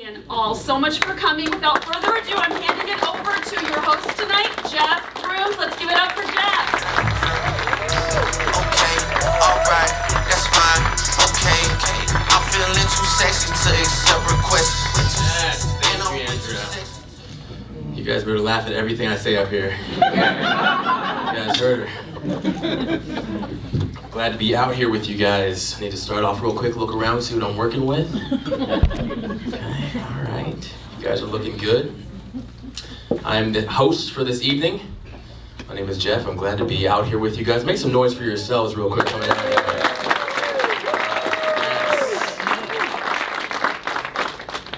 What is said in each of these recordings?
And all so much for coming. Without further ado, I'm handing it over to your host tonight, Geoff Grooms. Let's give it up for Geoff. Okay, alright, that's fine. Okay, I'm feeling too sexy to accept requests. Yes, thank you, Andrea. You guys better laugh at everything I say up here. You guys heard her. Glad to be out here with you guys. I need to start off real quick, look around, see what I'm working with. Okay, all right. You guys are looking good. I'm the host for this evening. My name is Geoff. I'm glad to be out here with you guys. Make some noise for yourselves real quick coming out here.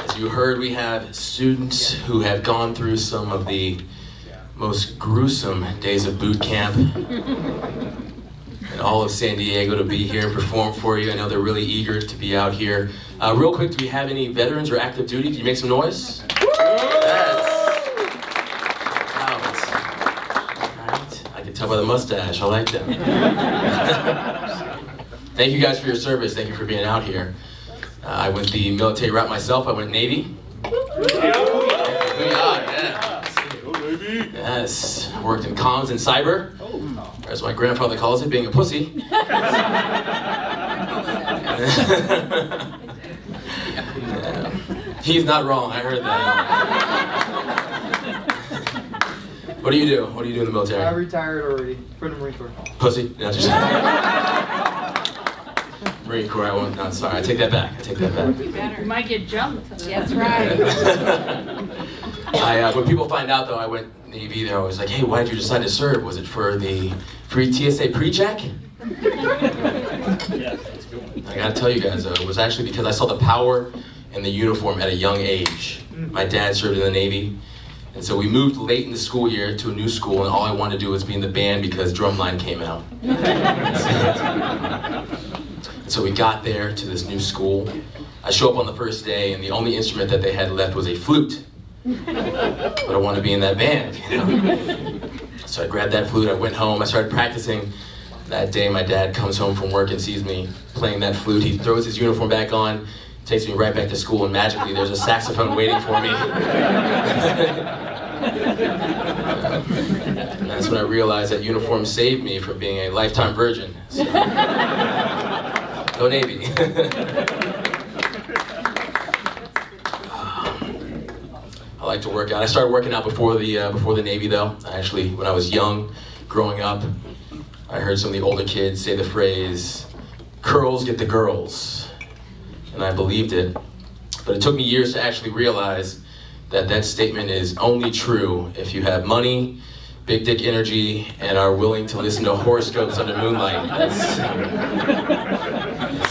As you heard, we have students who have gone through some of the most gruesome days of boot camp in all of San Diego to be here and perform for you. I know they're really eager to be out here. Real quick, do we have any veterans or active duty? Can you make some noise? Yes. Out. All right. I can tell by the mustache. I like them. Thank you guys for your service. Thank you for being out here. I went the military route myself. I went Navy. Yes, I worked in comms and cyber, or as my grandfather calls it, being a pussy. Yeah. He's not wrong, I heard that. What do you do? What do you do in the military? I retired already from the Marine Corps. Pussy? No, just Marine Corps, I won't, no, sorry, I take that back. You might get jumped. That's right. When people find out though I went Navy, they're always like, hey, why did you decide to serve? Was it for the free TSA pre-check? I gotta tell you guys though, it was actually because I saw the power in the uniform at a young age. My dad served in the Navy, and so we moved late in the school year to a new school, and all I wanted to do was be in the band because Drumline came out. So we got there to this new school. I show up on the first day, and the only instrument that they had left was a flute. But I wanted to be in that band, you know? So I grabbed that flute, I went home, I started practicing. That day my dad comes home from work and sees me playing that flute. He throws his uniform back on, takes me right back to school, and magically there's a saxophone waiting for me. And that's when I realized that uniform saved me from being a lifetime virgin. So, go Navy. I like to work out. I started working out before the Navy though. Actually, when I was young, growing up, I heard some of the older kids say the phrase, "Curls get the girls," and I believed it. But it took me years to actually realize that that statement is only true if you have money, big dick energy, and are willing to listen to horoscopes under moonlight.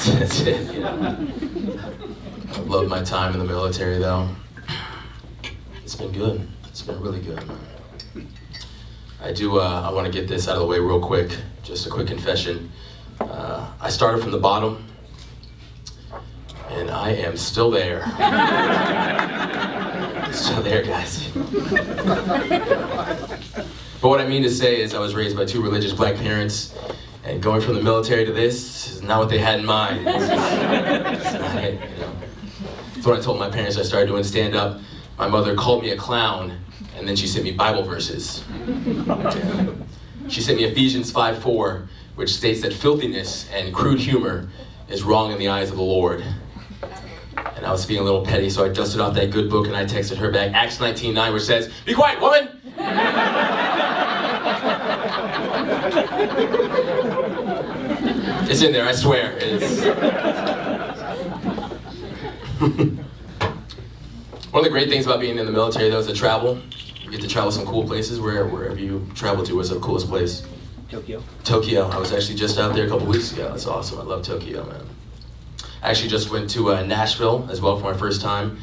That's it. You know. I've loved my time in the military though. It's been good. It's been really good. I want to get this out of the way real quick. Just a quick confession. I started from the bottom, and I am still there. Still there, guys. But what I mean to say is I was raised by two religious black parents, and going from the military to this is not what they had in mind. It's not it, you know. So when I told my parents I started doing stand-up, my mother called me a clown, and then she sent me Bible verses. She sent me Ephesians 5:4, which states that filthiness and crude humor is wrong in the eyes of the Lord. And I was feeling a little petty, so I dusted off that good book and I texted her back Acts 19:9, which says, "Be quiet, woman!" It's in there, I swear. It's... One of the great things about being in the military though is the travel. You get to travel some cool places wherever you travel to. What's the coolest place? Tokyo. Tokyo. I was actually just out there a couple weeks ago. That's awesome. I love Tokyo, man. I actually just went to Nashville as well for my first time.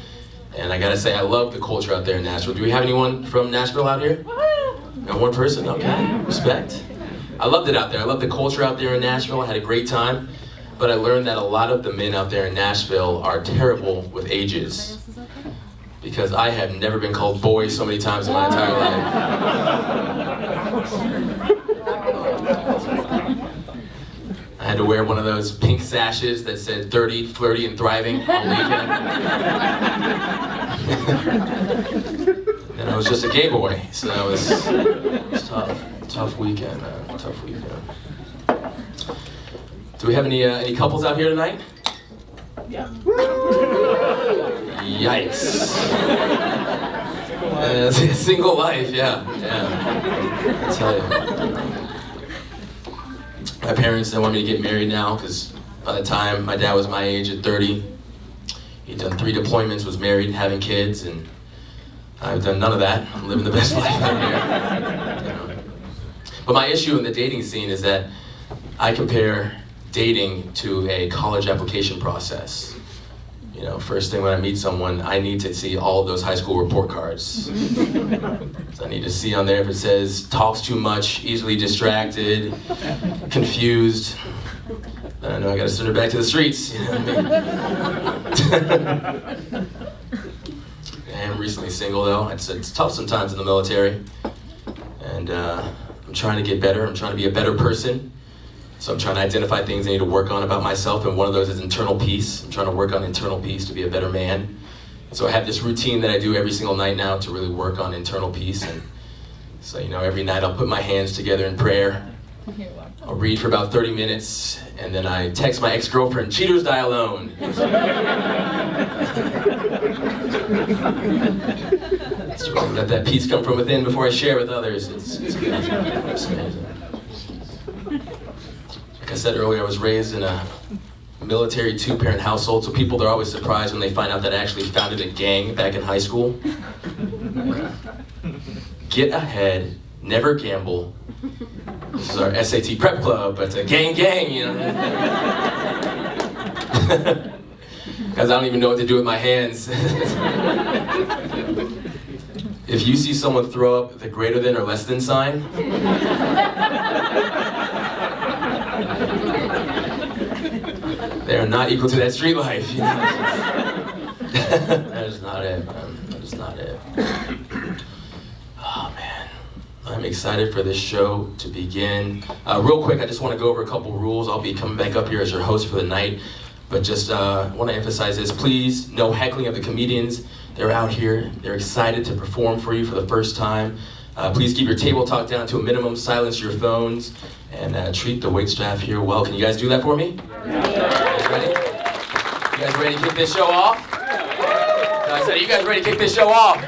And I gotta say, I love the culture out there in Nashville. Do we have anyone from Nashville out here? Got one person? Okay, respect. I loved it out there. I loved the culture out there in Nashville. I had a great time. But I learned that a lot of the men out there in Nashville are terrible with ages. Because I have never been called boy so many times in my entire life. I had to wear one of those pink sashes that said 30, flirty, and thriving all weekend. And I was just a gay boy, so that was tough weekend, man. Tough weekend. Do we have any couples out here tonight? Yeah. Yikes. Single life, yeah. I tell you. My parents, they want me to get married now, because by the time my dad was my age at 30, he'd done 3 deployments, was married, having kids, and I've done none of that. I'm living the best life out here. You know. But my issue in the dating scene is that I compare dating to a college application process. You know, first thing when I meet someone, I need to see all of those high school report cards. So I need to see on there if it says talks too much, easily distracted, confused. Then I know I gotta send her back to the streets. You know what I mean? I am recently single though. It's tough sometimes in the military. And I'm trying to get better. I'm trying to be a better person. So I'm trying to identify things I need to work on about myself, and one of those is internal peace. I'm trying to work on internal peace to be a better man. And so I have this routine that I do every single night now to really work on internal peace. And so, you know, every night I'll put my hands together in prayer. I'll read for about 30 minutes, and then I text my ex-girlfriend, "Cheaters die alone." So let that peace come from within before I share with others. It's good. It's amazing. Like I said earlier, I was raised in a military 2-parent household, so people, they're always surprised when they find out that I actually founded a gang back in high school. Get ahead, never gamble. This is our SAT prep club, but it's a gang, you know. Because I don't even know what to do with my hands. If you see someone throw up the greater than or less than sign, they are not equal to that street life. You know? That is not it, man. That is not it. Oh, man. I'm excited for this show to begin. Real quick, I just want to go over a couple rules. I'll be coming back up here as your host for the night. But just want to emphasize this. Please, no heckling of the comedians. They're out here. They're excited to perform for you for the first time. Please keep your table talk down to a minimum. Silence your phones. And treat the waitstaff here well. Can you guys do that for me? Yeah. You guys ready? You guys ready to kick this show off? I said, are you guys ready to kick this show off?